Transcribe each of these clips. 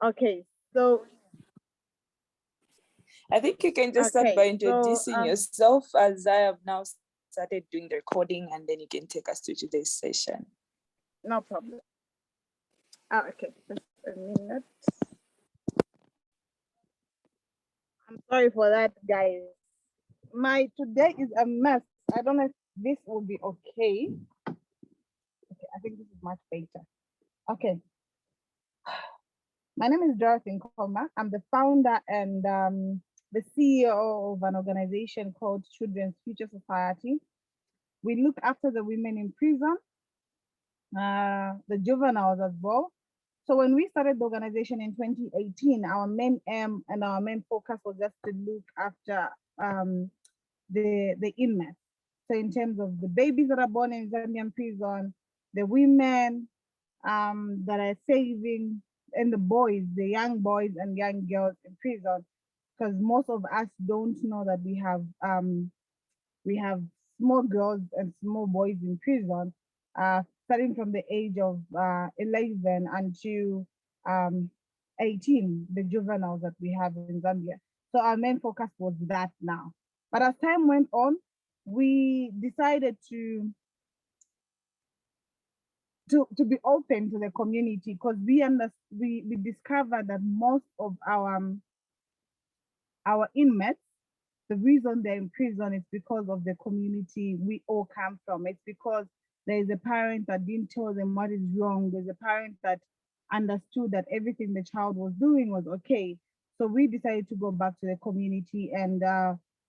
Okay, so I think you can just start by introducing um, yourself, as I have now started doing the recording, and then you can take us through today's session. no problem. Okay, just a minute. I'm sorry for that, guys. My today is a mess. I don't know if this will be okay. Okay, I think this is much better. Okay, my name is Dorothy Nkoma. I'm the founder and the CEO of an organization called Children's Future Society. We look after the women in prison, the juveniles as well. So when we started the organization in 2018, our main aim and our main focus was just to look after um, the inmates. So in terms of the babies that are born in Zambian prison, the women that are saving, and the boys, the young boys and young girls in prison, because most of us don't know that we have small girls and small boys in prison, starting from the age of 11 until um, 18, the juveniles that we have in Zambia. So our main focus was that now. But as time went on, we decided to be open to the community because we discovered that most of our inmates, the reason they're in prison is because of the community we all come from. It's because there is a parent that didn't tell them what is wrong. There's a parent that understood that everything the child was doing was okay. So we decided to go back to the community, and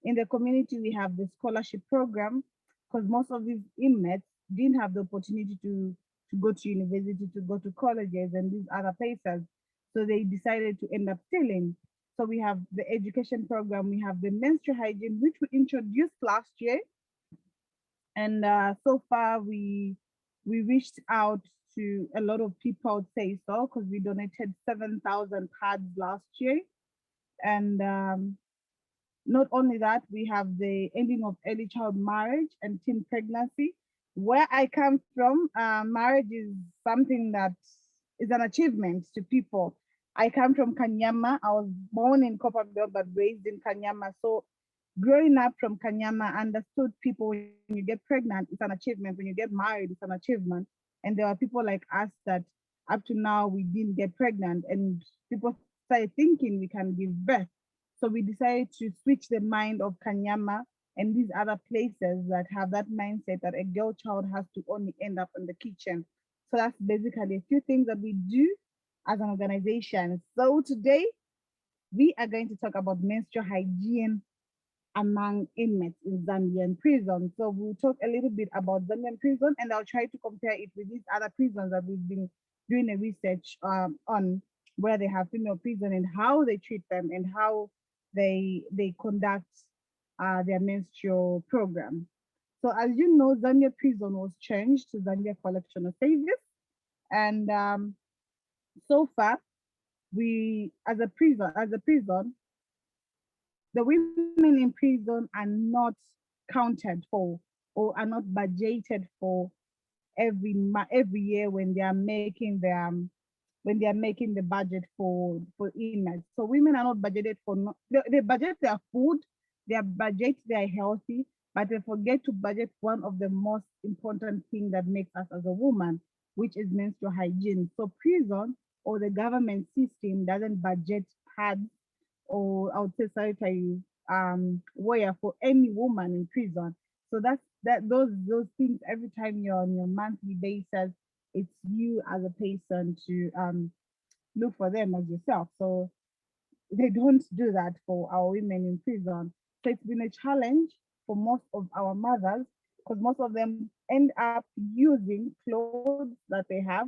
in the community we have the scholarship program because most of these inmates didn't have the opportunity to go to university, to go to colleges and these other places. So they decided to end up stealing. So we have the education program, we have the menstrual hygiene, which we introduced last year, and so far we reached out to a lot of people, I would say so, because we donated 7,000 pads last year, and not only that, we have the ending of early child marriage and teen pregnancy. Where I come from, marriage is something that is an achievement to people. I come from Kanyama. I was born in Copperbelt but raised in Kanyama. So growing up from Kanyama, I understood people when you get pregnant, it's an achievement. When you get married, it's an achievement. And there are people like us that up to now we didn't get pregnant, and people started thinking we can give birth. So we decided to switch the mind of Kanyama and these other places that have that mindset that a girl child has to only end up in the kitchen. So that's basically a few things that we do as an organization. So today we are going to talk about menstrual hygiene among inmates in Zambian prison. So we'll talk a little bit about Zambian prison, and I'll try to compare it with these other prisons that we've been doing a research on, where they have female prison and how they treat them and how they conduct their menstrual program. So as you know, Zambia prison was changed to Zambia Collectional Service, and so far we the women in prison are not counted for or are not budgeted for every year when they are making the budget for inmates. So women are not budgeted for they budget their food, their budget their healthy, but they forget to budget one of the most important thing that makes us as a woman, which is menstrual hygiene. So prison or the government system doesn't budget pads or I would say sanitary wear for any woman in prison. So those things every time you're on your monthly basis, it's you as a person to look for them as yourself. So they don't do that for our women in prison. So it's been a challenge for most of our mothers because most of them end up using clothes that they have,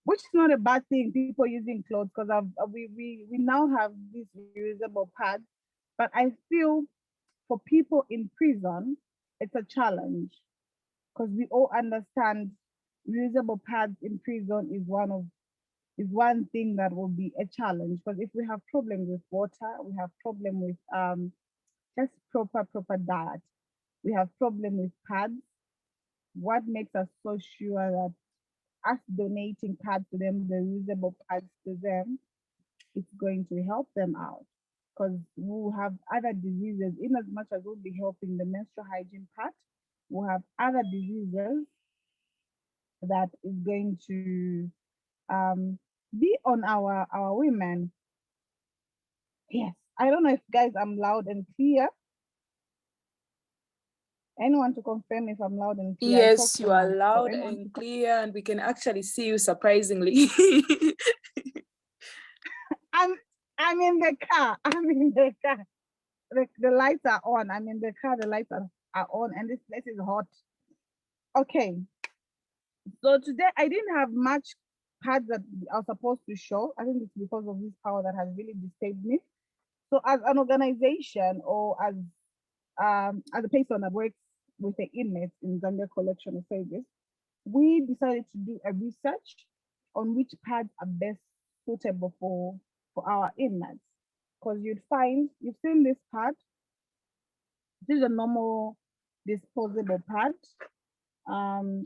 which is not a bad thing. People using clothes because we now have these reusable pads, but I feel for people in prison, it's a challenge because we all understand reusable pads in prison is one thing that will be a challenge because if we have problem with water, we have problem with just proper diet, we have problem with pads, what makes us so sure that us donating pads to them, the reusable pads to them, it's going to help them out? Because we'll have other diseases, in as much as we'll be helping the menstrual hygiene part, we'll have other diseases that is going to um, be on our women. Yes, I don't know if guys I'm loud and clear. Anyone to confirm if I'm loud and clear? I talk Yes, so you are much. So loud anyone and to clear, and we can actually see you surprisingly. I'm I'm in the car. I'm in the car. The lights are on. I'm in the car. The lights are on, and this place is hot. Okay. So today I didn't have much cards that I was supposed to show. I think it's because of this power that has really disturbed me. So as an organization or as a person that works with the inmates in Zambia Collection Service, we decided to do a research on which pads are best suitable for our inmates. Because you'd find you've seen this pad. This is a normal disposable pad.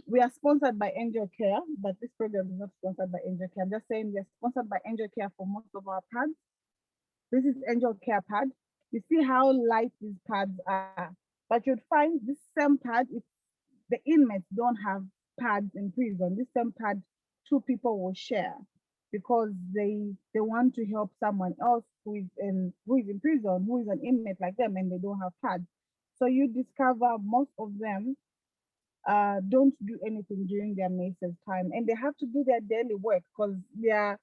We are sponsored by Angel Care, but this program is not sponsored by Angel Care. I'm just saying we're sponsored by Angel Care for most of our pads. This is Angel Care pad. You see how light these pads are. But you'd find this same pad, if the inmates don't have pads in prison, this same pad, two people will share because they want to help someone else who is in prison, who is an inmate like them, and they don't have pads. So you discover most of them don't do anything during their meses time, and they have to do their daily work because they are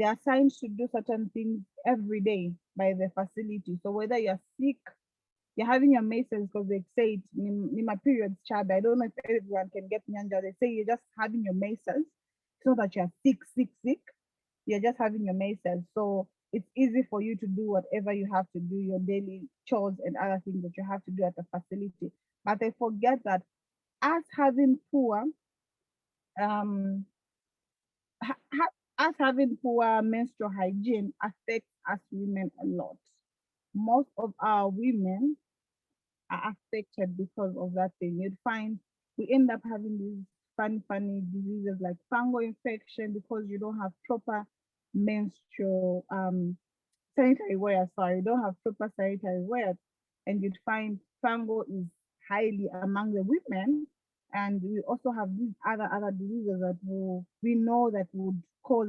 assigned to do certain things every day by the facility. So whether you're sick, you're having your meses because they say it in my periods, child. I don't know if everyone can get nyanja. They say you're just having your meses. It's not that you're sick, sick, sick. You're just having your meses. So it's easy for you to do whatever you have to do, your daily chores and other things that you have to do at the facility. But they forget that us having poor um us having poor menstrual hygiene affects us women a lot. Most of our women are affected because of that thing. You'd find we end up having these funny diseases like fungal infection because you don't have proper menstrual sanitary wear. Sorry, you don't have proper sanitary wear, and you'd find fungal is highly among the women. And we also have these other diseases that we know that would cause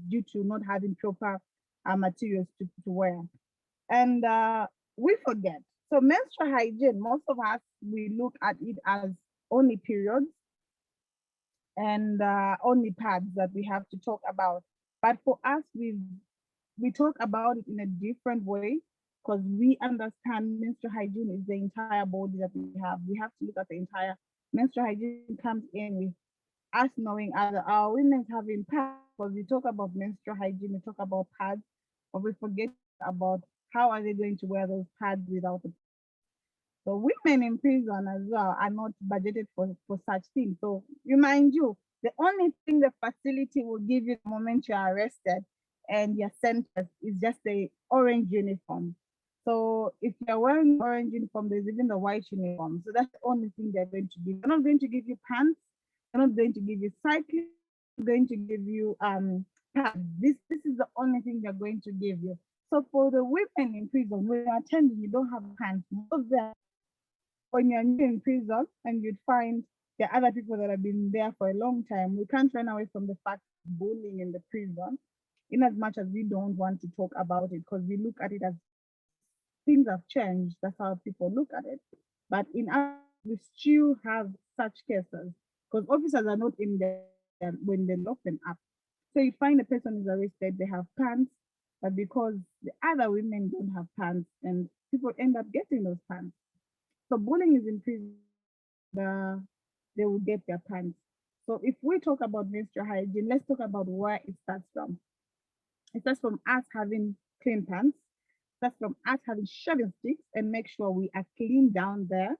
due to not having proper materials to wear. And we forget. So menstrual hygiene, most of us we look at it as only periods and only pads that we have to talk about. But for us, we talk about it in a different way because we understand menstrual hygiene is the entire body that we have. We have to look at the entire menstrual hygiene comes in with us knowing other our women having pads because we talk about menstrual hygiene, we talk about pads, but we forget about how are they going to wear those pads without the pad. So women in prison as well are not budgeted for such things. So remind you, the only thing the facility will give you the moment you are arrested and you're sentenced is just the orange uniform. So if you're wearing orange uniform, there's even the white uniform. So that's the only thing they're going to give. They're not going to give you pants. They're not going to give you cycling. They're going to give you pads. This is the only thing they're going to give you. So for the women in prison, when you're attending, you don't have pants. Most of them when you're new in prison and you'd find there are other people that have been there for a long time, we can't run away from the fact of bullying in the prison, in as much as we don't want to talk about it because we look at it as things have changed. That's how people look at it. But in our we still have such cases because officers are not in there when they lock them up. So you find a person is arrested, they have pants, but because the other women don't have pants, and people end up getting those pants. So bullying is in prison and they will get their pants. So if we talk about menstrual hygiene, let's talk about where it starts from. It starts from us having clean pants. It starts from us having shaving sticks and make sure we are clean down there.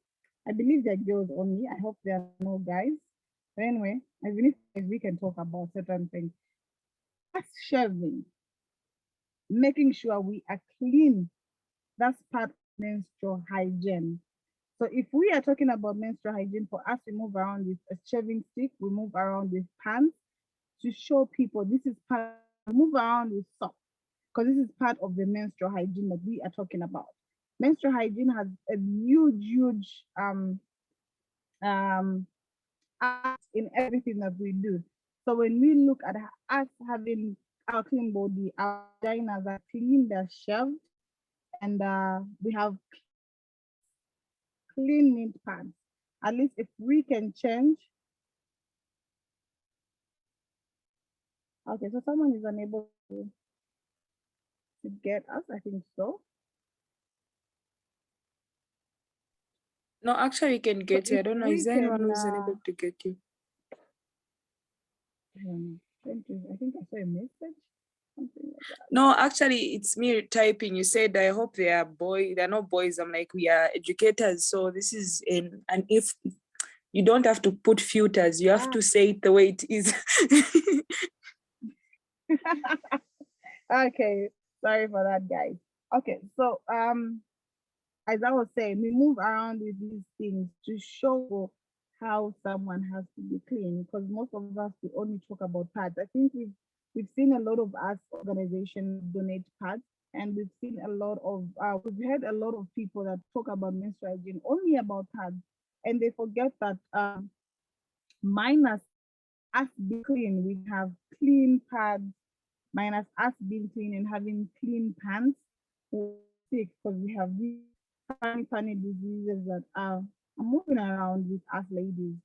I believe they're girls only. I hope there are no guys. But anyway, even if we can talk about certain things. Us shaving, making sure we are clean. That's part of menstrual hygiene. So if we are talking about menstrual hygiene, for us, we move around with a shaving stick, we move around with pants to show people this is part. We move around with socks because this is part of the menstrual hygiene that we are talking about. Menstrual hygiene has a huge um art in everything that we do. So when we look at us having our clean body, our vaginas are clean, they're shelved, and we have clean neat pants. At least if we can change. Okay, so someone is unable to get us. I think so. No, actually, you can So get you. if I don't know. we Is there anyone can, who's unable to get you? I think I saw a message, something like that. No, actually, it's me typing. You said, I hope they are boys. They're not boys. I'm like, we are educators. So this is in, and if you don't have to put filters, you have Ah, to say it the way it is. okay, sorry for that, guys. Okay, so as I was saying, we move around with these things to show how someone has to be clean. Because most of us we only talk about pads. I think we've seen a lot of us organizations donate pads, and we've seen a lot of we've heard a lot of people that talk about menstrual hygiene only about pads, and they forget that minus us being clean, we have clean pads. Minus us being clean and having clean pants, we're sick because we have these funny diseases that are moving around with us ladies.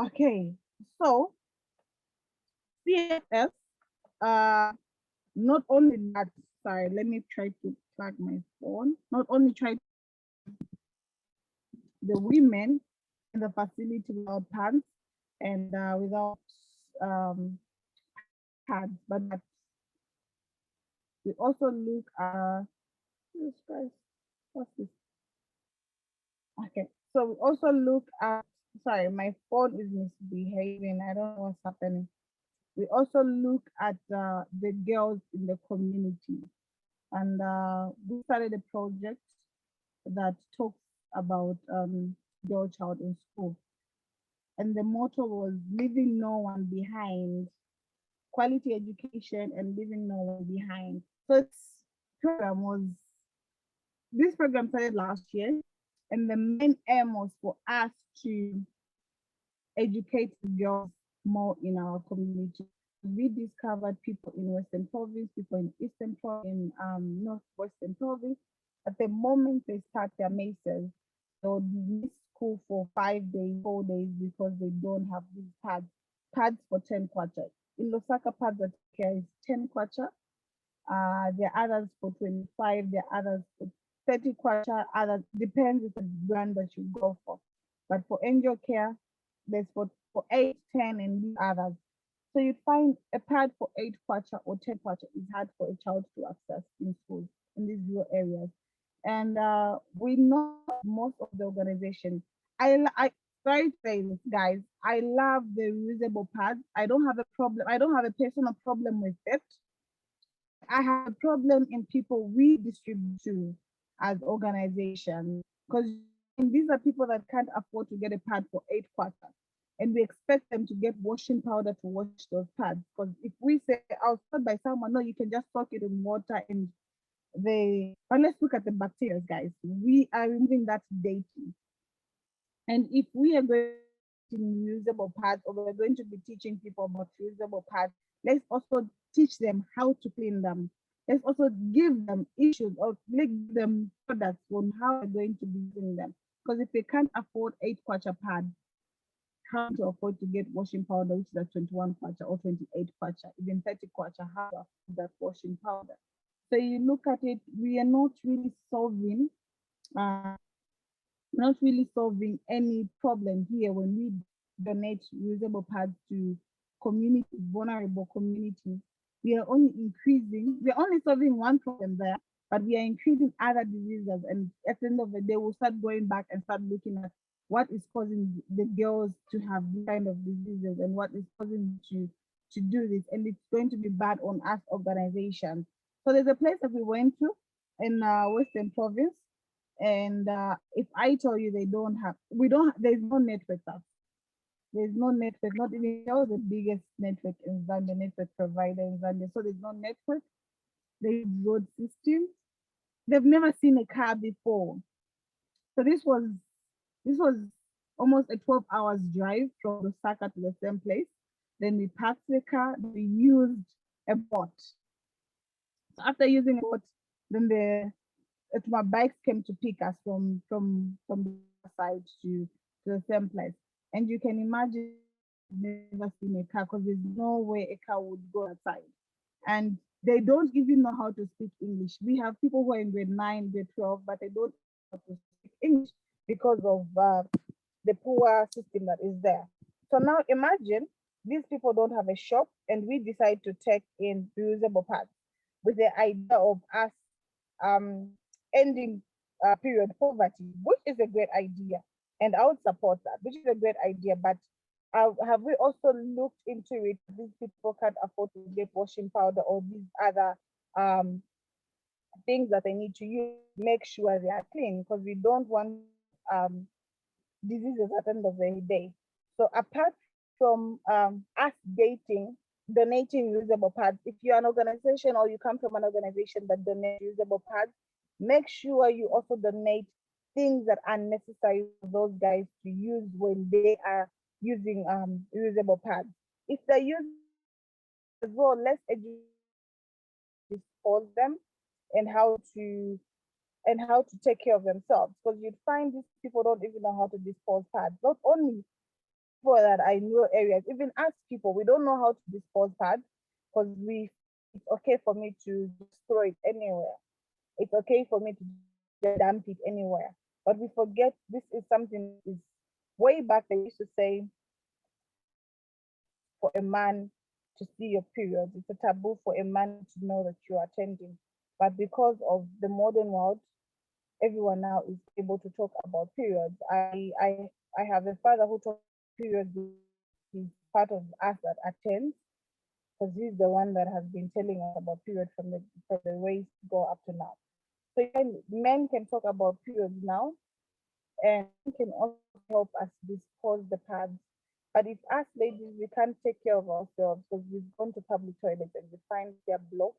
Okay, so CFS, uh, not only that, sorry, let me try to plug my phone. Not only try the women in the facility without pants and without um, pads, but we also look Jesus Christ, what's this? Okay, so we also look at, sorry, my phone is misbehaving. I don't know what's happening. We also look at the girls in the community. And we started a project that talks about girl child in school. And the motto was leaving no one behind, quality education and leaving no one behind. So this program was, this program started last year. And the main aim was for us to educate girls more in our community. We discovered people in Western Province, people in Eastern Province, in Northwestern Province. At the moment they start their masters, they'll miss school for 5 days, 4 days because they don't have these pads. Pads for 10 kwacha. In Lusaka, pads that care is 10 kwacha. There are others for 25, there are others for 30 kwacha, others depends with the brand that you go for. But for angel care, there's for 8, 10, and these others. So you'd find a pad for 8 kwacha or 10 kwacha is hard for a child to access in schools in these rural areas. And we know most of the organization. I sorry to say this, guys. I love the reusable pads. I don't have a problem. I don't have a personal problem with it. I have a problem in people we distribute to as organizations because these are people that can't afford to get a pad for 8 quarters. And we expect them to get washing powder to wash those pads. Because if we say, I'll start by someone, no, you can just soak it in water and but let's look at the bacteria, guys. We are removing that dating. And if we are going to reusable pads or we're going to be teaching people about reusable pads, let's also teach them how to clean them. Let's also give them issues or give them products on how they're going to be using them. Because if they can't afford 8 kwacha pad, how to afford to get washing powder, which is at 21 kwacha or 28 kwacha, even 30 kwacha, how to afford that washing powder. So you look at it, we are not really solving uh, not really solving any problem here when we donate usable pads to community, vulnerable communities. We are only increasing, we are only solving one problem there, but we are increasing other diseases. And at the end of the day, we'll start going back and start looking at what is causing the girls to have this kind of diseases and what is causing them to do this. And it's going to be bad on us organizations. So there's a place that we went to in Western Province And if I tell you they don't have, we don't, there's no network up. There's no network, not even Shell, the biggest network in Zambia, network provider in Zambia. So there's no network. There's road system. They've never seen a car before. So this was almost a 12 hours drive from Lusaka to the same place. Then we parked the car. We used a boat. So after using a boat, then my bikes came to pick us from the side to the same place. And you can imagine never seen a car because there's no way a car would go outside. And they don't even know how to speak English. We have people who are in grade 9, grade 12, but they don't know how to speak English because of the poor system that is there. So now imagine these people don't have a shop and we decide to take in reusable pads with the idea of us um, ending period poverty, which is a great idea. And I would support that, which is a great idea. But have we also looked into it? These people can't afford to get washing powder or these other um, things that they need to use, make sure they are clean because we don't want diseases at the end of the day. So apart from us dating, donating usable pads, if you're an organization or you come from an organization that donates usable pads, make sure you also donate things that are necessary for those guys to use when they are using usable pads. If they're using as well, let's educate dispose them and how to take care of themselves because you'd find these people don't even know how to dispose pads. Not only people that are in rural areas, even us people, we don't know how to dispose pads because we it's okay for me to just throw it anywhere. It's okay for me to just dump it anywhere. But we forget this is something that is way back they used to say for a man to see your period. It's a taboo for a man to know that you're attending. But because of the modern world, everyone now is able to talk about periods. I have a father who talks periods. He's part of us that attends because he's the one that has been telling us about period from the ways go up to now. So men can talk about periods now, and can also help us dispose the pads. But if us ladies we can't take care of ourselves because we've gone to public toilets and we find they're blocked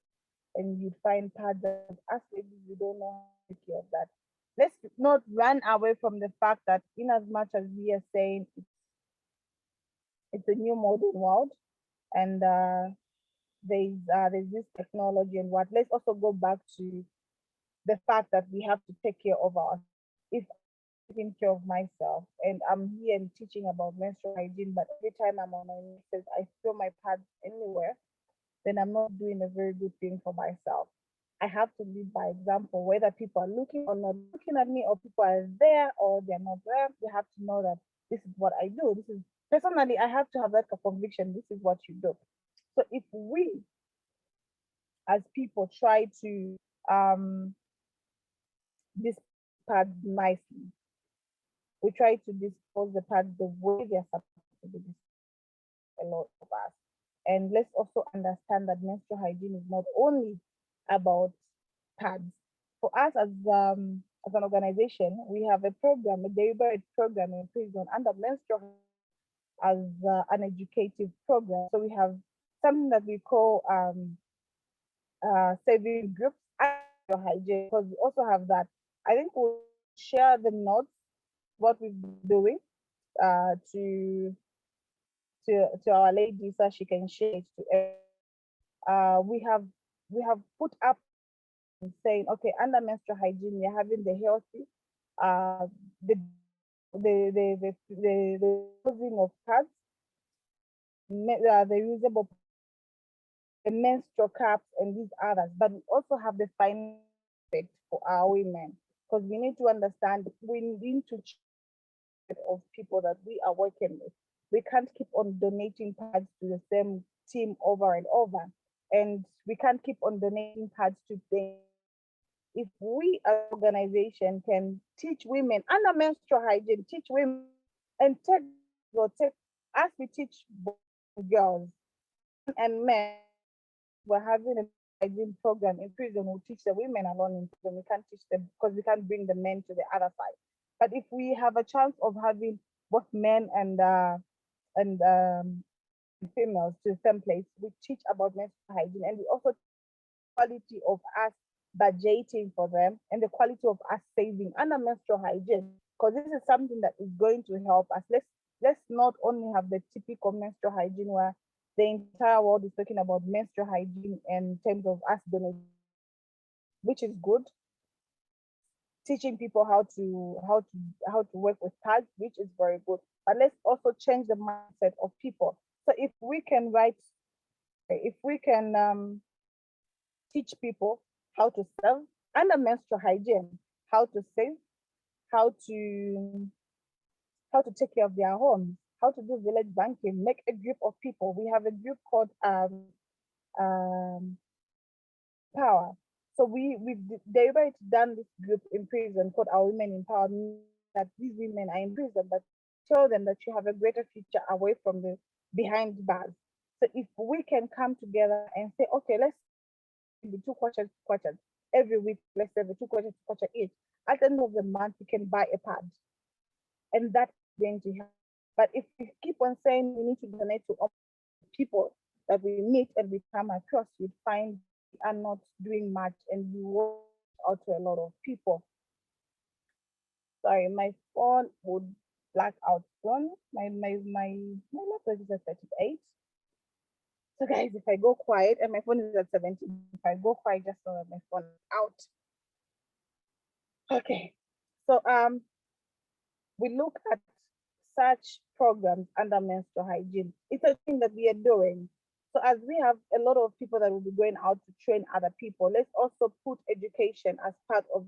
and you find pads that us ladies we don't know how to take care of that. Let's not run away from the fact that in as much as we are saying it's a new modern world and there's this technology and what, let's also go back to the fact that we have to take care of ourselves. If I'm taking care of myself and I'm here and teaching about menstrual hygiene, but every time I'm on my menses, I throw my pads anywhere, then I'm not doing a very good thing for myself. I have to lead by example, whether people are looking or not looking at me, or people are there or they're not there. They have to know that this is what I do. This is personally, I have to have that conviction. This is what you do. So if we as people try to dispose pads nicely, we try to dispose the pads the way they're supposed to be disposed, a lot of us. And let's also understand that menstrual hygiene is not only about pads. For us as an organization, we have a program, a deliberate program in prison under menstrual as an educative program. So we have something that we call saving groups and menstrual hygiene because we also have that. I think we'll share the notes, what we've been doing to our lady so she can share it to everyone. We have put up saying, okay, under menstrual hygiene, we're having the healthy, uh, the the using of pads, the usable, the menstrual cups, and these others. But we also have the financial aspect for our women because we need to understand we need to of people that we are working with. We can't keep on donating pads to the same team over and over. And we can't keep on donating pads to things. If we as an organization can teach women under menstrual hygiene, teach women and take or take as we teach boys and girls and men, we're having a hygiene program in prison will teach the women alone in prison. We can't teach them because we can't bring the men to the other side. But if we have a chance of having both men and females to the same place, we teach about menstrual hygiene, and we also quality of us budgeting for them and the quality of us saving under menstrual hygiene, because this is something that is going to help us. Let's not only have the typical menstrual hygiene where the entire world is talking about menstrual hygiene in terms of us donating, which is good. Teaching people how to work with pads, which is very good. But let's also change the mindset of people. So if we can teach people how to save under menstrual hygiene, how to save, how to how to take care of their homes, how to do village banking, make a group of people. We have a group called um, Power. So we've deliberately done this group in prison called Our Women in Power, that these women are in prison, but tell them that you have a greater future away from the behind bars. So if we can come together and say, okay, let's be two quarters every week, let's say the two quarters each. At the end of the month, you can buy a pad, and that's going to help. But if we keep on saying we need to donate to all people that we meet and we come across, you'd find we are not doing much, and we work out to a lot of people. Sorry, my phone would black out soon. My laptop is at 38. So guys, if I go quiet, and my phone is at 17, if I go quiet, just know that my phone is out. Okay. So we look at such programs under menstrual hygiene. It's a thing that we are doing. So as we have a lot of people that will be going out to train other people, let's also put education as part of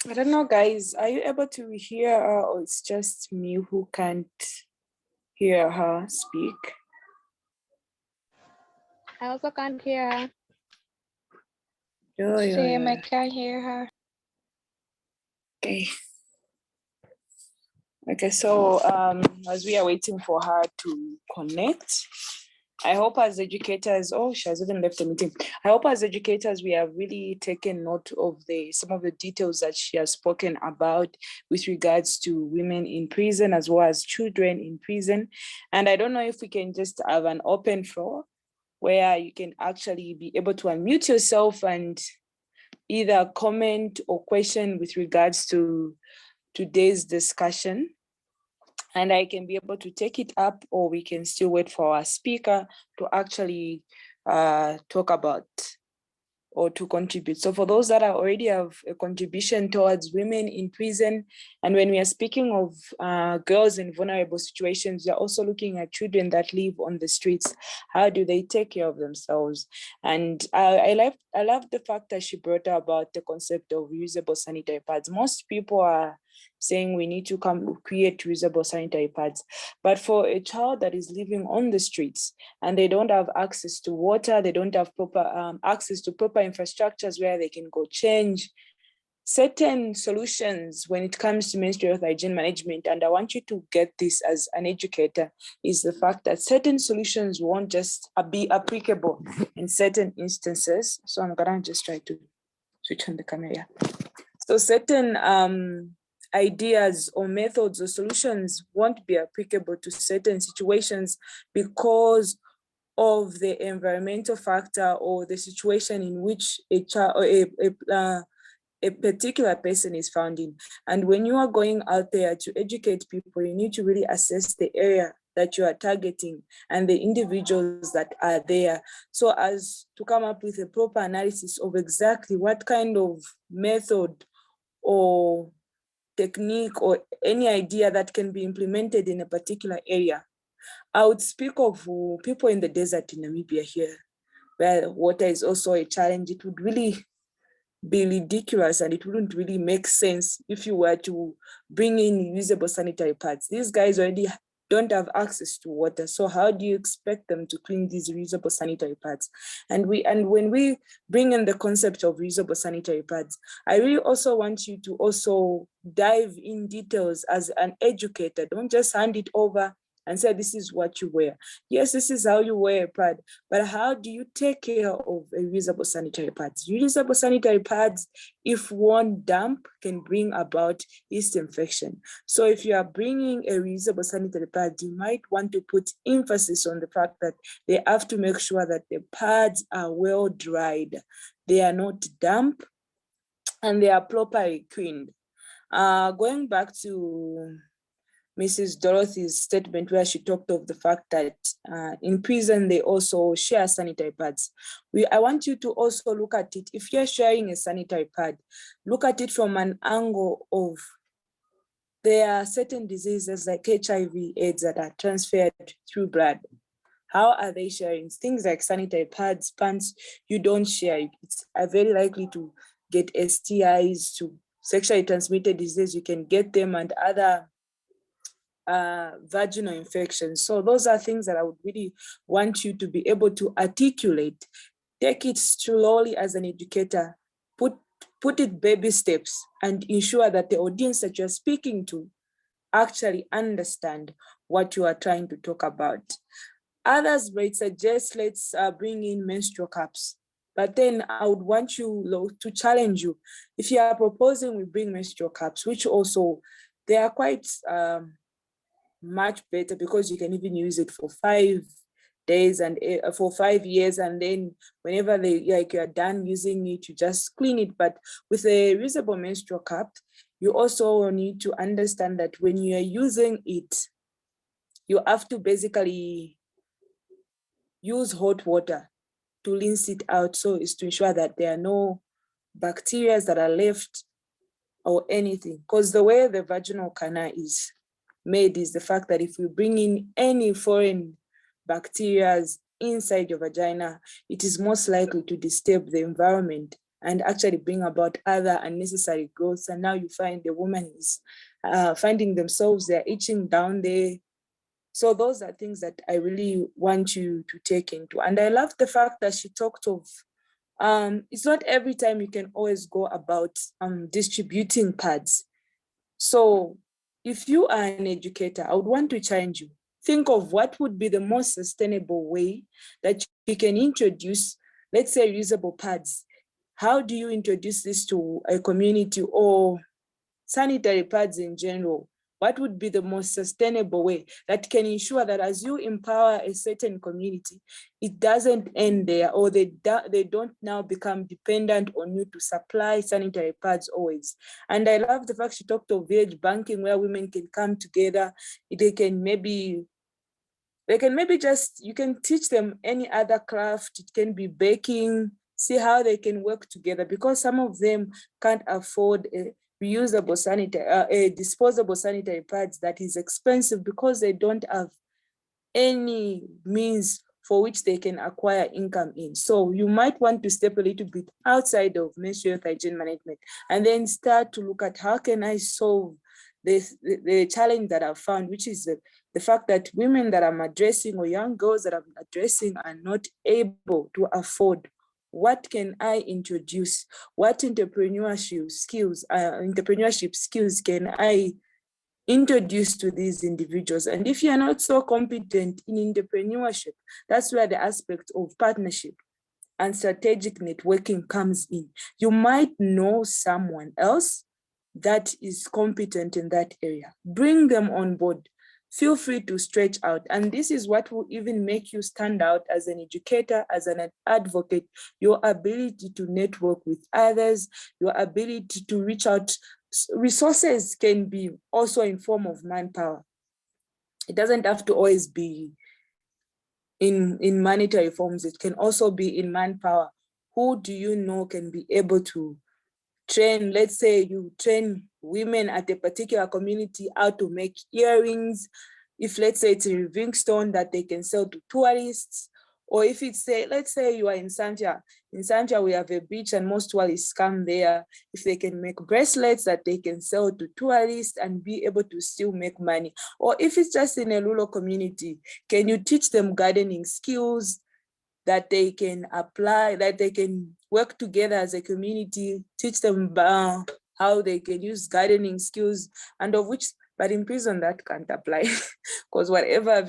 I don't know, guys. Are you able to hear her, or it's just me who can't hear her speak? I also can't hear her. Same, I can't hear her. Okay. Okay, so as we are waiting for her to connect, I hope as educators, she has even left the meeting. I hope as educators, we have really taken note of some of the details that she has spoken about with regards to women in prison as well as children in prison. And I don't know if we can just have an open floor where you can actually be able to unmute yourself and either comment or question with regards to today's discussion. And I can be able to take it up, or we can still wait for our speaker to actually talk about or to contribute. So for those that already have a contribution towards women in prison, and when we are speaking of girls in vulnerable situations, we are also looking at children that live on the streets. How do they take care of themselves? And I love the fact that she brought up about the concept of reusable sanitary pads. Most people are saying we need to create reusable sanitary pads. But for a child that is living on the streets and they don't have access to water, they don't have proper access to proper infrastructures where they can go change, certain solutions when it comes to menstrual health hygiene management, and I want you to get this as an educator, is the fact that certain solutions won't just be applicable in certain instances. So I'm gonna just try to switch on the camera. So certain ideas or methods or solutions won't be applicable to certain situations because of the environmental factor or the situation in which a child or a particular person is found in. And when you are going out there to educate people, you need to really assess the area that you are targeting and the individuals that are there, so as to come up with a proper analysis of exactly what kind of method or technique or any idea that can be implemented in a particular area. I would speak of people in the desert in Namibia here, where water is also a challenge. It would really be ridiculous and it wouldn't really make sense if you were to bring in reusable sanitary pads. These guys already don't have access to water. So how do you expect them to clean these reusable sanitary pads? And when we bring in the concept of reusable sanitary pads, I really also want you to also dive in details as an educator. Don't just hand it over and say, this is what you wear. Yes, this is how you wear a pad, but how do you take care of a reusable sanitary pads? Reusable sanitary pads, if worn damp, can bring about yeast infection. So if you are bringing a reusable sanitary pad, you might want to put emphasis on the fact that they have to make sure that the pads are well dried, they are not damp, and they are properly cleaned. Going back to Mrs. Dorothy's statement where she talked of the fact that in prison, they also share sanitary pads. I want you to also look at it. If you're sharing a sanitary pad, look at it from an angle of there are certain diseases like HIV, AIDS that are transferred through blood. How are they sharing? Things like sanitary pads, pants, you don't share. It's very likely to get STIs, to sexually transmitted disease, you can get them, and other vaginal infections. So those are things that I would really want you to be able to articulate. Take it slowly as an educator, put it baby steps, and ensure that the audience that you're speaking to actually understand what you are trying to talk about. Others might suggest, let's bring in menstrual cups. But then I would want you to challenge you. If you are proposing we bring menstrual cups, which also, they are quite much better because you can even use it for 5 days and for 5 years, and then whenever you're done using it, you just clean it. But with a reusable menstrual cup, you also need to understand that when you are using it, you have to basically use hot water to rinse it out, so is to ensure that there are no bacteria that are left or anything. Because the way the vaginal canal is made is the fact that if you bring in any foreign bacteria inside your vagina, it is most likely to disturb the environment and actually bring about other unnecessary growths. And now you find the woman is finding themselves, they're itching down there. So those are things that I really want you to take into. And I love the fact that she talked of, it's not every time you can always go about distributing pads. So if you are an educator, I would want to challenge you. Think of what would be the most sustainable way that you can introduce, let's say, reusable pads. How do you introduce this to a community, or sanitary pads in general? What would be the most sustainable way that can ensure that as you empower a certain community, it doesn't end there, or they don't now become dependent on you to supply sanitary pads always? And I love the fact she talked of village banking, where women can come together. They can maybe just, you can teach them any other craft. It can be baking, see how they can work together, because some of them can't afford a reusable sanitary, disposable sanitary pads that is expensive, because they don't have any means for which they can acquire income in. So you might want to step a little bit outside of menstrual health hygiene management and then start to look at how can I solve the challenge that I've found, which is the fact that women that I'm addressing, or young girls that I'm addressing, are not able to afford. What can I introduce? What entrepreneurship skills can I introduce to these individuals? And if you're not so competent in entrepreneurship, that's where the aspect of partnership and strategic networking comes in. You might know someone else that is competent in that area. Bring them on board. Feel free to stretch out. And this is what will even make you stand out as an educator, as an advocate, your ability to network with others, your ability to reach out. Resources can be also in form of manpower. It doesn't have to always be in monetary forms. It can also be in manpower. Who do you know can be able to train? Let's say you train women at a particular community how to make earrings. If let's say it's in Livingstone, that they can sell to tourists, Or if it's let's say you are in Santia. In Santia, we have a beach and most tourists come there. If they can make bracelets that they can sell to tourists and be able to still make money. Or if it's just in a rural community, can you teach them gardening skills that they can apply, that they can work together as a community, teach them how they can use gardening skills, and of which, but in prison that can't apply because whatever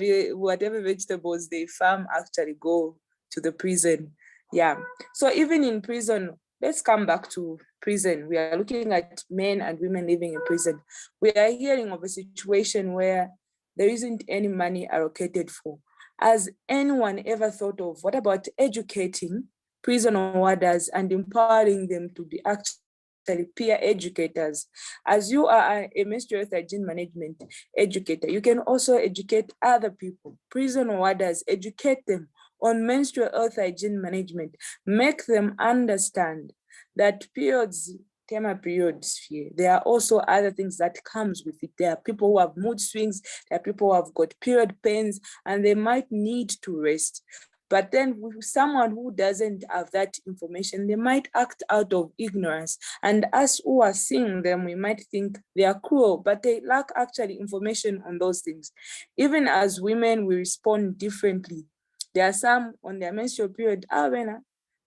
vegetables they farm actually go to the prison. Yeah. So even in prison, let's come back to prison. We are looking at men and women living in prison. We are hearing of a situation where there isn't any money allocated for. Has anyone ever thought of what about educating prison warders and empowering them to be actually peer educators? As you are a menstrual health hygiene management educator, you can also educate other people, prison warders, educate them on menstrual health hygiene management, make them understand that periods, tema periods here, there are also other things that comes with it. There are people who have mood swings, there are people who have got period pains, and they might need to rest. But then with someone who doesn't have that information, they might act out of ignorance. And us who are seeing them, we might think they are cruel, but they lack actually information on those things. Even as women, we respond differently. There are some on their menstrual period,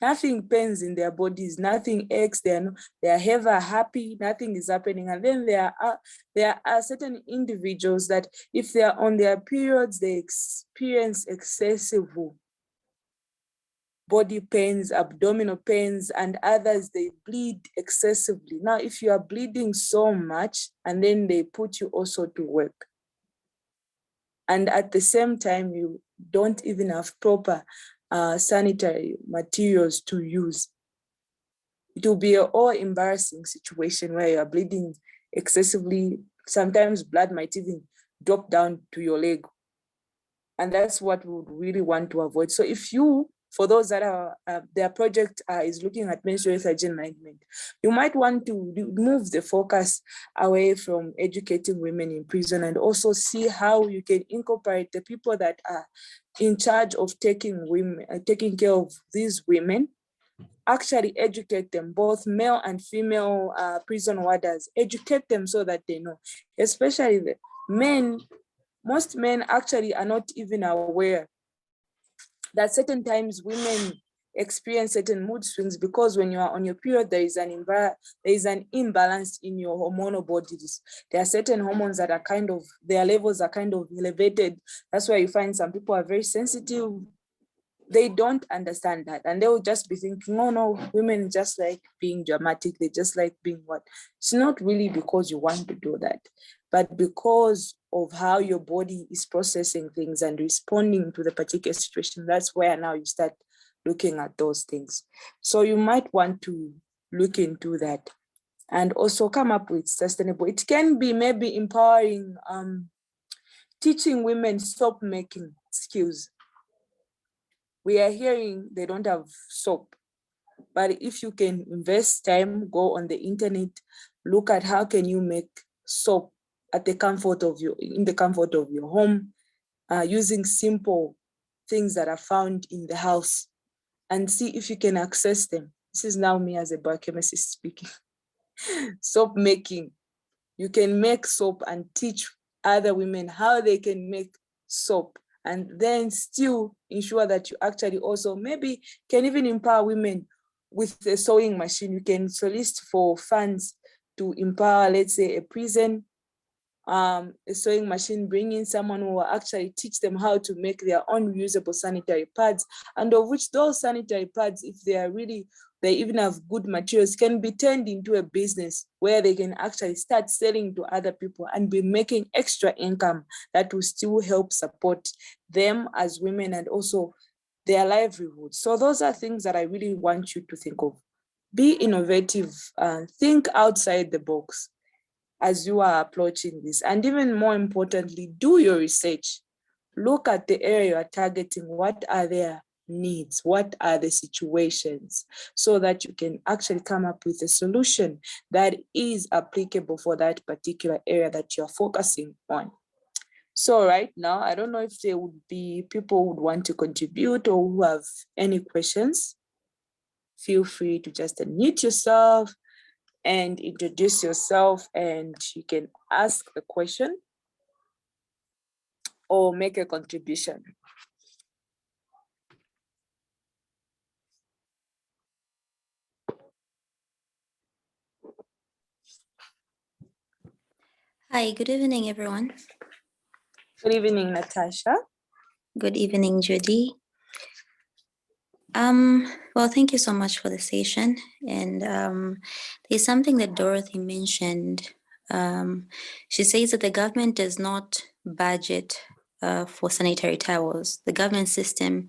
nothing pains in their bodies, nothing aches, they are ever happy, nothing is happening. And then there are certain individuals that if they are on their periods, they experience excessive body pains, abdominal pains, and others, they bleed excessively. Now, if you are bleeding so much, and then they put you also to work, and at the same time, you don't even have proper sanitary materials to use, it will be an all embarrassing situation where you are bleeding excessively. Sometimes blood might even drop down to your leg. And that's what we would really want to avoid. So if you, for those that are, their project is looking at menstrual health hygiene management, you might want to move the focus away from educating women in prison and also see how you can incorporate the people that are in charge of taking care of these women, actually educate them, both male and female prison warders, educate them so that they know, especially the men. Most men actually are not even aware that certain times women experience certain mood swings because when you are on your period, there is an imbalance in your hormonal bodies. There are certain hormones that are their levels are kind of elevated. That's why you find some people are very sensitive. They don't understand that, and they will just be thinking, oh no, women just like being dramatic, they just like being what. It's not really because you want to do that, but because of how your body is processing things and responding to the particular situation. That's where now you start looking at those things. So you might want to look into that and also come up with sustainable. It can be maybe empowering, teaching women soap making skills. We are hearing they don't have soap, but if you can invest time, go on the internet, look at how can you make soap in the comfort of your home, using simple things that are found in the house, and see if you can access them. This is now me as a biochemist speaking. Soap making. You can make soap and teach other women how they can make soap, and then still ensure that you actually also maybe can even empower women with a sewing machine. You can solicit for funds to empower, let's say, a prison, a sewing machine, bring in someone who will actually teach them how to make their own reusable sanitary pads, and of which those sanitary pads, if they even have good materials, can be turned into a business where they can actually start selling to other people and be making extra income that will still help support them as women and also their livelihood. So those are things that I really want you to think of. Be innovative, think outside the box as you are approaching this. And even more importantly, do your research. Look at the area you are targeting. What are their needs? What are the situations? So that you can actually come up with a solution that is applicable for that particular area that you're focusing on. So right now, I don't know if there would be people who would want to contribute or who have any questions. Feel free to just unmute yourself and introduce yourself, and you can ask the question or make a contribution. Hi, good evening, everyone. Good evening, Natasha. Good evening, Judy. Well, thank you so much for the session. And there's something that Dorothy mentioned. She says that the government does not budget for sanitary towels. The government system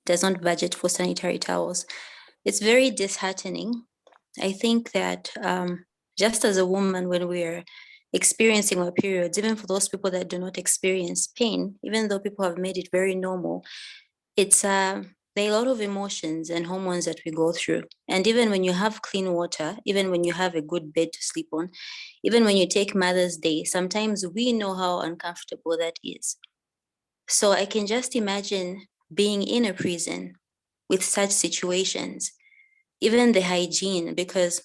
does not budget for sanitary towels. It's very disheartening. I think that just as a woman, when we're experiencing our periods, even for those people that do not experience pain, even though people have made it very normal, it's there are a lot of emotions and hormones that we go through. And even when you have clean water, even when you have a good bed to sleep on, even when you take Mother's Day, sometimes we know how uncomfortable that is. So I can just imagine being in a prison with such situations, even the hygiene, because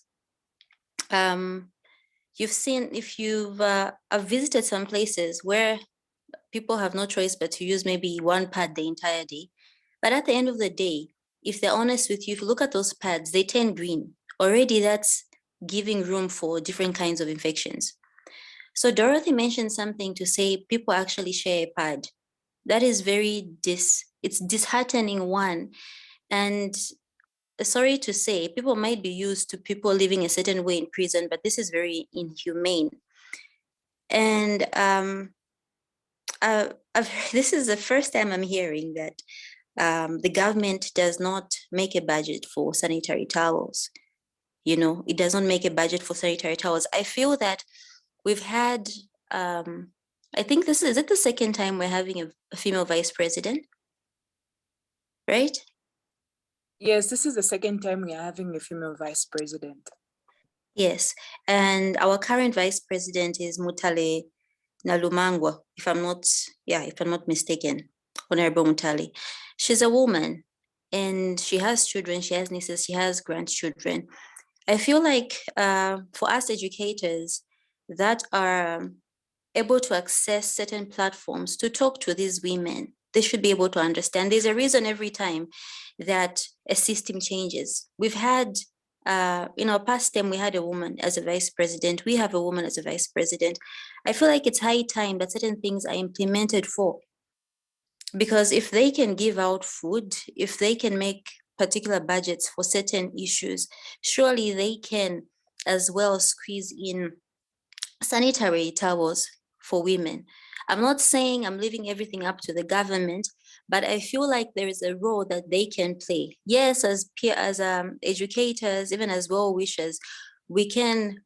you've seen, if you've I've visited some places where people have no choice but to use maybe one pad the entire day. But at the end of the day, if they're honest with you, if you look at those pads, they turn green. Already that's giving room for different kinds of infections. So Dorothy mentioned something to say people actually share a pad. That is it's disheartening, one. And sorry to say, people might be used to people living a certain way in prison, but this is very inhumane. And this is the first time I'm hearing that the government does not make a budget for sanitary towels. You know, it does not make a budget for sanitary towels. I feel that we've had, I think this is it the second time we're having a female vice president, right? Yes, this is the second time we are having a female vice president. Yes, and our current vice president is Mutale Nalumangwa, if I'm not mistaken, Honorable Mutale. She's a woman and she has children, she has nieces, she has grandchildren. I feel like for us educators that are able to access certain platforms to talk to these women, they should be able to understand. There's a reason every time that a system changes. We've had in our past term, we had a woman as a vice president. We have a woman as a vice president. I feel like it's high time that certain things are implemented for. Because if they can give out food, if they can make particular budgets for certain issues, surely they can as well squeeze in sanitary towels for women. I'm not saying I'm leaving everything up to the government, but I feel like there is a role that they can play. Yes, as educators, even as well wishers, we can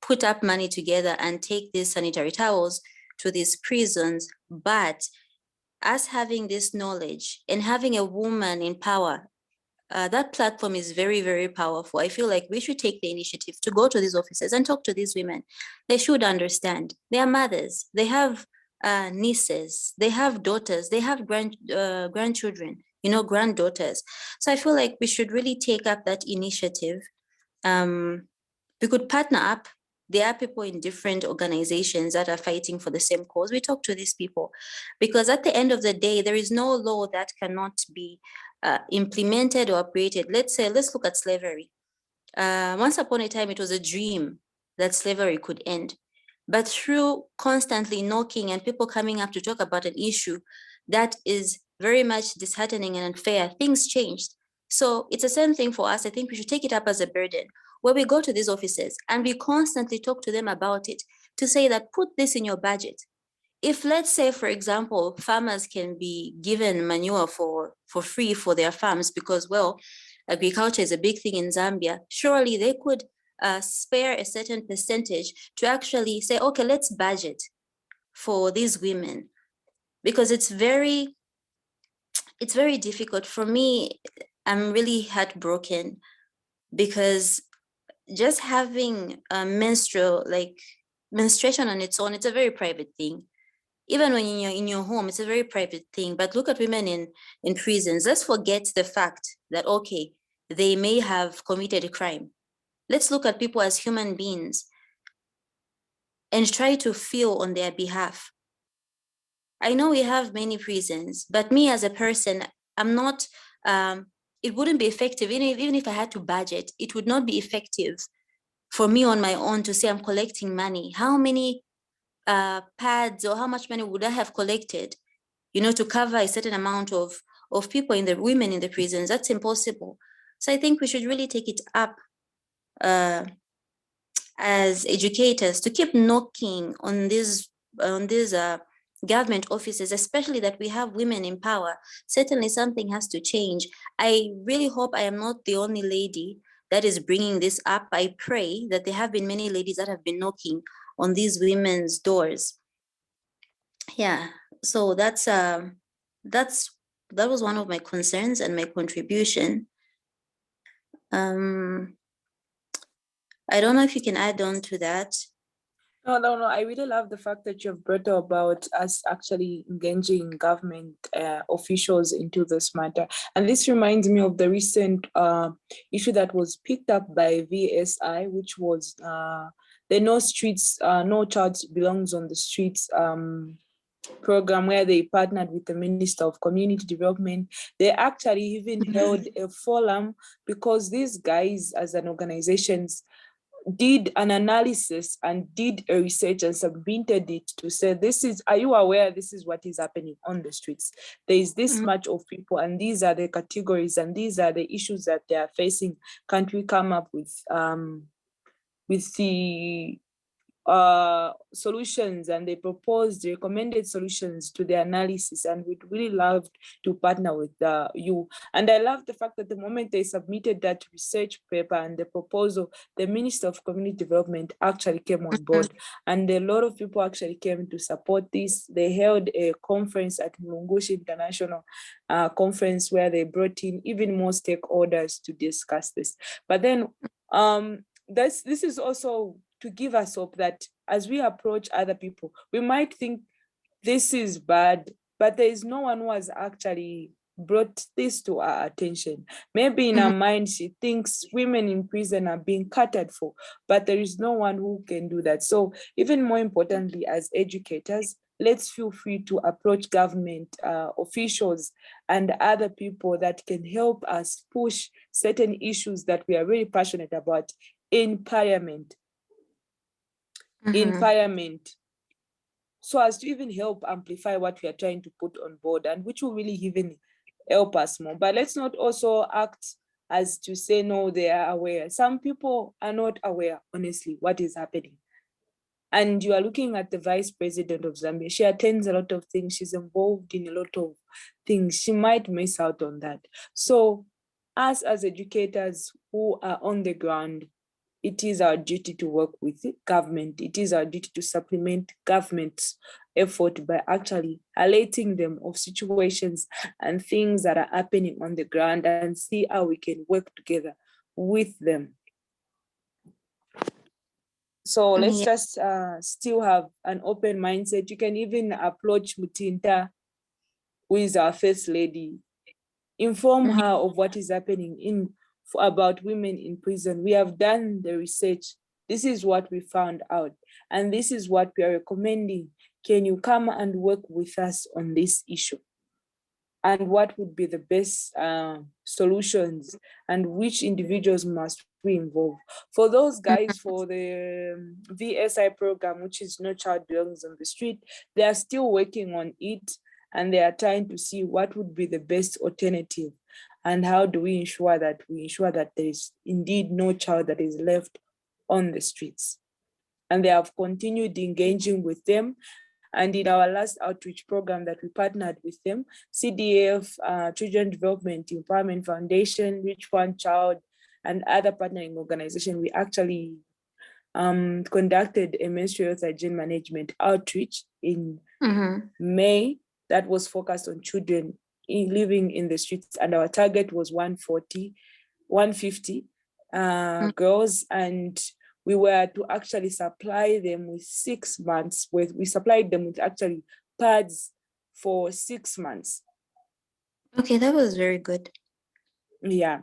put up money together and take these sanitary towels to these prisons. But us having this knowledge and having a woman in power, that platform is very, very powerful. I feel like we should take the initiative to go to these offices and talk to these women. They should understand. They are mothers. They have nieces. They have daughters. They have grandchildren, granddaughters. So I feel like we should really take up that initiative. We could partner up. There are people in different organizations that are fighting for the same cause. We talk to these people because at the end of the day, there is no law that cannot be implemented or operated. Let's look at slavery. Once upon a time, it was a dream that slavery could end. But through constantly knocking and people coming up to talk about an issue that is very much disheartening and unfair, things changed. So it's the same thing for us. I think we should take it up as a burden where we go to these offices and we constantly talk to them about it to say that put this in your budget. If, let's say, for example, farmers can be given manure for free for their farms because, well, agriculture is a big thing in Zambia, surely they could spare a certain percentage to actually say, okay, let's budget for these women, because it's very difficult for me. I'm really heartbroken because just having menstruation on its own, it's a very private thing. Even when you're in your home, it's a very private thing. But look at women in prisons. Let's forget the fact that, okay, they may have committed a crime. Let's look at people as human beings and try to feel on their behalf. I know we have many prisons, but me as a person, I'm not, it wouldn't be effective. Even if I had to budget, it would not be effective for me on my own to say I'm collecting money. How many pads or how much money would I have collected, to cover a certain amount of people women in the prisons? That's impossible. So I think we should really take it up as educators to keep knocking on these government offices, especially that we have women in power. Certainly something has to change. I really hope I am not the only lady that is bringing this up. I pray that there have been many ladies that have been knocking on these women's doors. Yeah, so that was one of my concerns and my contribution. I don't know if you can add on to that. No. I really love the fact that you've brought about us actually engaging government officials into this matter. And this reminds me of the recent issue that was picked up by VSI, which was the No Child Belongs on the Streets program, where they partnered with the Minister of Community Development. They actually even held a forum because these guys as an organizations did an analysis and did a research and submitted it to say, are you aware this is what is happening on the streets? There is this much of people and these are the categories and these are the issues that they are facing. Can't we come up with the solutions? And they proposed the recommended solutions to the analysis, and we'd really love to partner with you. And I love the fact that the moment they submitted that research paper and the proposal, the Minister of Community Development actually came on board, and a lot of people actually came to support this. They held a conference at Mulungushi International Conference where they brought in even more stakeholders to discuss this. But then this is also to give us hope that as we approach other people, we might think this is bad, but there is no one who has actually brought this to our attention. Maybe in her mind, she thinks women in prison are being catered for, but there is no one who can do that. So even more importantly, as educators, let's feel free to approach government officials and other people that can help us push certain issues that we are really passionate about in parliament. So as to even help amplify what we are trying to put on board, and which will really even help us more. But let's not also act as to say, no, they are aware. Some people are not aware, honestly, what is happening. And you are looking at the Vice President of Zambia. She attends a lot of things. She's involved in a lot of things. She might miss out on that. So us as educators who are on the ground, it is our duty to work with government. It is our duty to supplement government's effort by actually alerting them of situations and things that are happening on the ground and see how we can work together with them. So let's just still have an open mindset. You can even approach Mutinta, who is our First Lady, inform her of what is happening about women in prison. We have done the research. This is what we found out, and this is what we are recommending. Can you come and work with us on this issue? And what would be the best solutions, and which individuals must we involve? For those guys, for the VSI program, which is No Child Belongs on the Street, they are still working on it, and they are trying to see what would be the best alternative, and how do we ensure that there is indeed no child that is left on the streets. And they have continued engaging with them. And in our last outreach program that we partnered with them, CDF, Children Development Empowerment Foundation, Reach One Child, and other partnering organizations, we actually conducted a menstrual health hygiene management outreach in May that was focused on children living in the streets, and our target was 150 girls, and we were to actually supply them with 6 months we supplied them with actually pads for 6 months. Okay, that was very good. Yeah.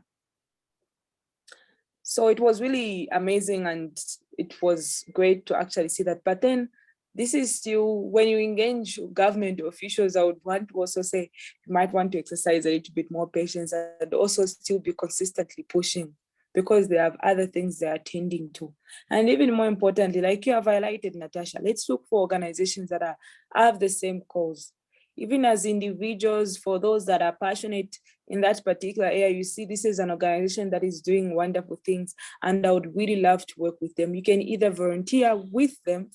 So it was really amazing, and it was great to actually see that. But then this is still, when you engage government officials, I would want to also say you might want to exercise a little bit more patience and also still be consistently pushing, because they have other things they are attending to. And even more importantly, like you have highlighted, Natasha, let's look for organizations that have the same cause. Even as individuals, for those that are passionate in that particular area, you see this is an organization that is doing wonderful things, and I would really love to work with them. You can either volunteer with them,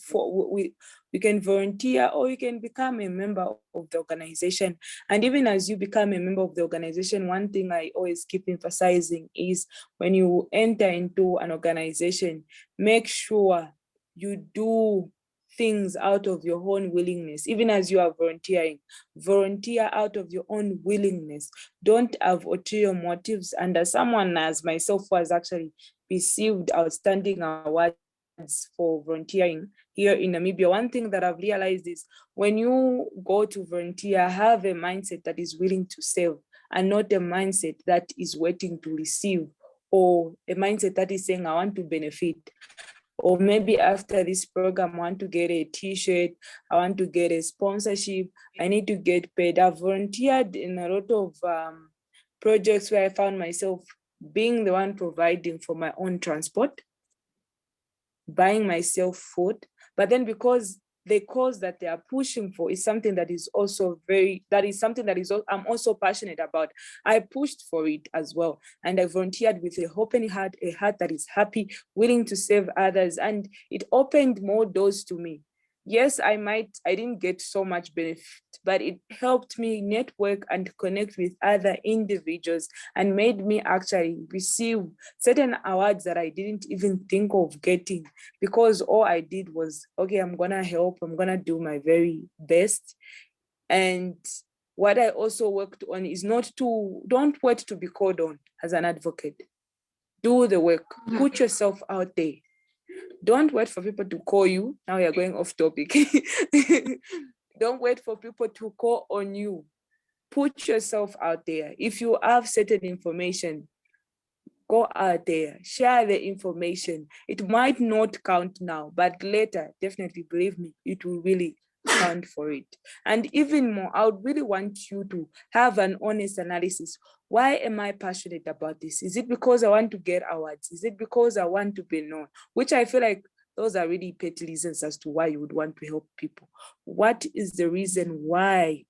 you can volunteer, or you can become a member of the organization. And even as you become a member of the organization, one thing I always keep emphasizing is when you enter into an organization, make sure you do things out of your own willingness. Even as you are volunteering, volunteer out of your own willingness. Don't have ulterior motives. And as someone as myself who has actually received outstanding awards for volunteering here in Namibia, one thing that I've realized is when you go to volunteer, have a mindset that is willing to serve, and not a mindset that is waiting to receive, or a mindset that is saying, I want to benefit. Or maybe after this program, I want to get a t-shirt, I want to get a sponsorship, I need to get paid. I've volunteered in a lot of projects where I found myself being the one providing for my own transport, buying myself food, but then because the cause that they are pushing for is something that is also I'm also passionate about. I pushed for it as well. And I volunteered with a open heart, a heart that is happy, willing to serve others. And it opened more doors to me. Yes, I didn't get so much benefit, but it helped me network and connect with other individuals and made me actually receive certain awards that I didn't even think of getting, because all I did was, okay, I'm gonna help, I'm gonna do my very best. And what I also worked on is don't wait to be called on as an advocate. Do the work, put yourself out there. Don't wait for people to call you. Now you're going off topic. Don't wait for people to call on you. Put yourself out there. If you have certain information, go out there, share the information. It might not count now, but later, definitely believe me, it will really count for it. And even more, I would really want you to have an honest analysis. Why am I passionate about this? Is it because I want to get awards? Is it because I want to be known? Which I feel like those are really petty reasons as to why you would want to help people. What is the reason why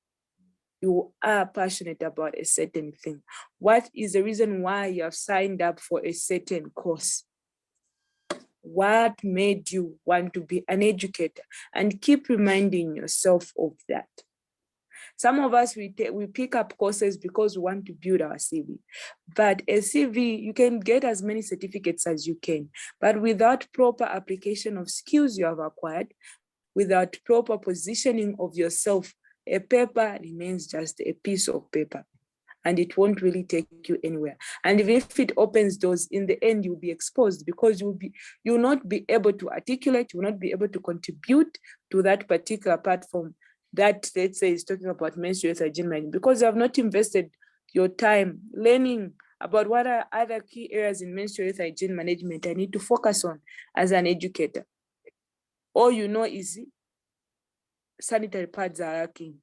you are passionate about a certain thing? What is the reason why you have signed up for a certain course? What made you want to be an educator? And keep reminding yourself of that. Some of us, we pick up courses because we want to build our CV. But a CV, you can get as many certificates as you can, but without proper application of skills you have acquired, without proper positioning of yourself, a paper remains just a piece of paper, and it won't really take you anywhere. And even if it opens doors, in the end, you'll be exposed, because you'll not be able to articulate, you'll not be able to contribute to that particular platform that, let's say, is talking about menstrual health hygiene management, because you have not invested your time learning about what are other key areas in menstrual health hygiene management I need to focus on as an educator. All you know is sanitary pads are lacking.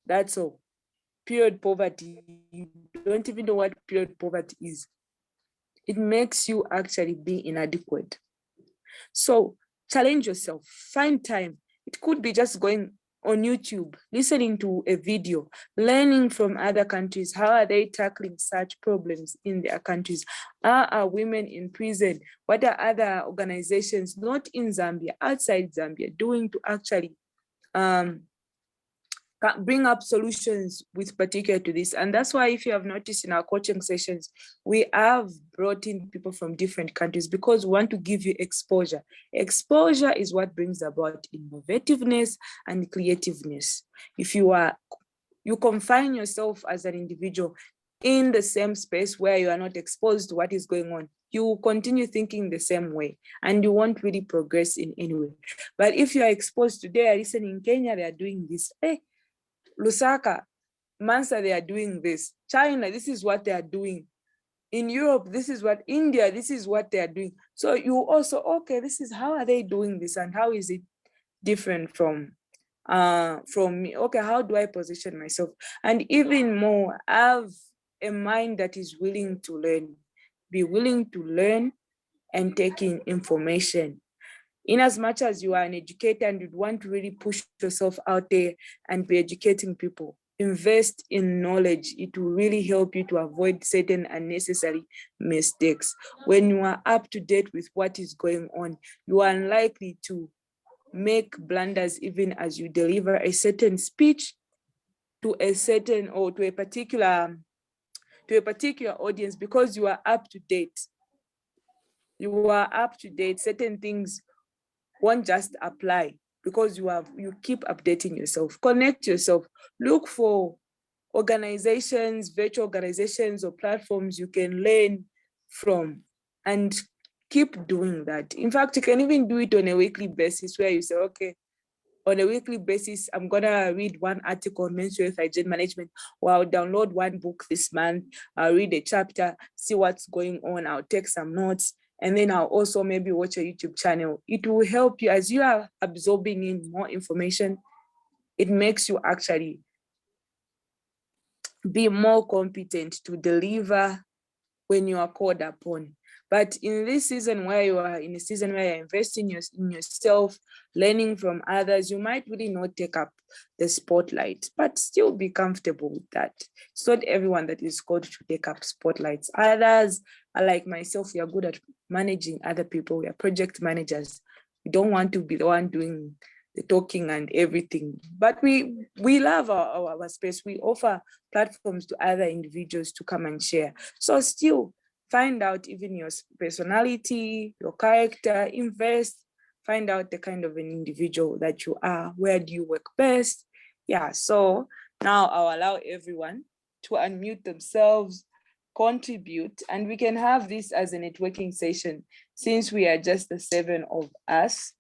That's all. Period poverty, you don't even know what period poverty is. It makes you actually be inadequate. So challenge yourself, find time. It could be just going on YouTube, listening to a video, learning from other countries. How are they tackling such problems in their countries? How are women in prison? What are other organizations, not in Zambia, outside Zambia, doing to actually bring up solutions with particular to this? And that's why, if you have noticed in our coaching sessions, we have brought in people from different countries, because we want to give you exposure. Exposure is what brings about innovativeness and creativeness. If you confine yourself as an individual, in the same space where you are not exposed to what is going on, you will continue thinking the same way and you won't really progress in any way. But if you are exposed today, listen, in Kenya, they are doing this. Hey, Lusaka, Mansa, they are doing this. China, this is what they are doing. In Europe, this is what, India, this is what they are doing. So you also, okay, this is how are they doing this and how is it different from me? Okay, how do I position myself? And even more, have a mind that is willing to learn. Be willing to learn and take in information. In as much as you are an educator and you want to really push yourself out there and be educating people, invest in knowledge. It will really help you to avoid certain unnecessary mistakes. When you are up to date with what is going on, you are unlikely to make blunders even as you deliver a certain speech to a certain or to a particular audience, because you are up to date. You are up to date. Certain things won't just apply because you keep updating yourself. Connect yourself. Look for organizations, virtual organizations or platforms you can learn from, and keep doing that. In fact, you can even do it on a weekly basis where you say, okay, on a weekly basis, I'm gonna read one article on menstrual health hygiene management, or I'll download one book this month, I'll read a chapter, see what's going on, I'll take some notes, and then I'll also maybe watch a YouTube channel. It will help you as you are absorbing in more information. It makes you actually be more competent to deliver when you are called upon. But in this season where you are in a season where you're investing in yourself, learning from others, you might really not take up the spotlight, but still be comfortable with that. It's not everyone that is called to take up spotlights. Others are like myself, we are good at managing other people. We are project managers. We don't want to be the one doing the talking and everything, but we love our space. We offer platforms to other individuals to come and share. So still find out even your personality, your character, invest, find out the kind of an individual that you are. Where do you work best? Yeah, so now I'll allow everyone to unmute themselves, contribute, and we can have this as a networking session. Since we are just the 7 of us,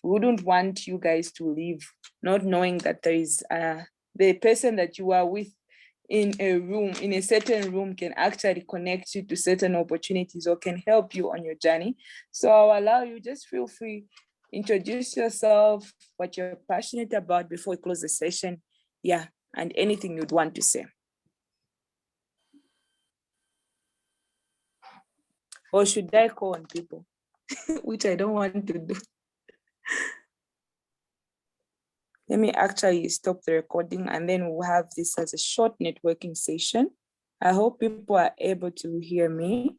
we wouldn't want you guys to leave not knowing that there is the person that you are with in a certain room can actually connect you to certain opportunities or can help you on your journey. So I'll allow you, just feel free, introduce yourself, what you're passionate about before we close the session. Yeah, and anything you'd want to say. Or should I call on people? Which I don't want to do. Let me actually stop the recording and then we'll have this as a short networking session. I hope people are able to hear me.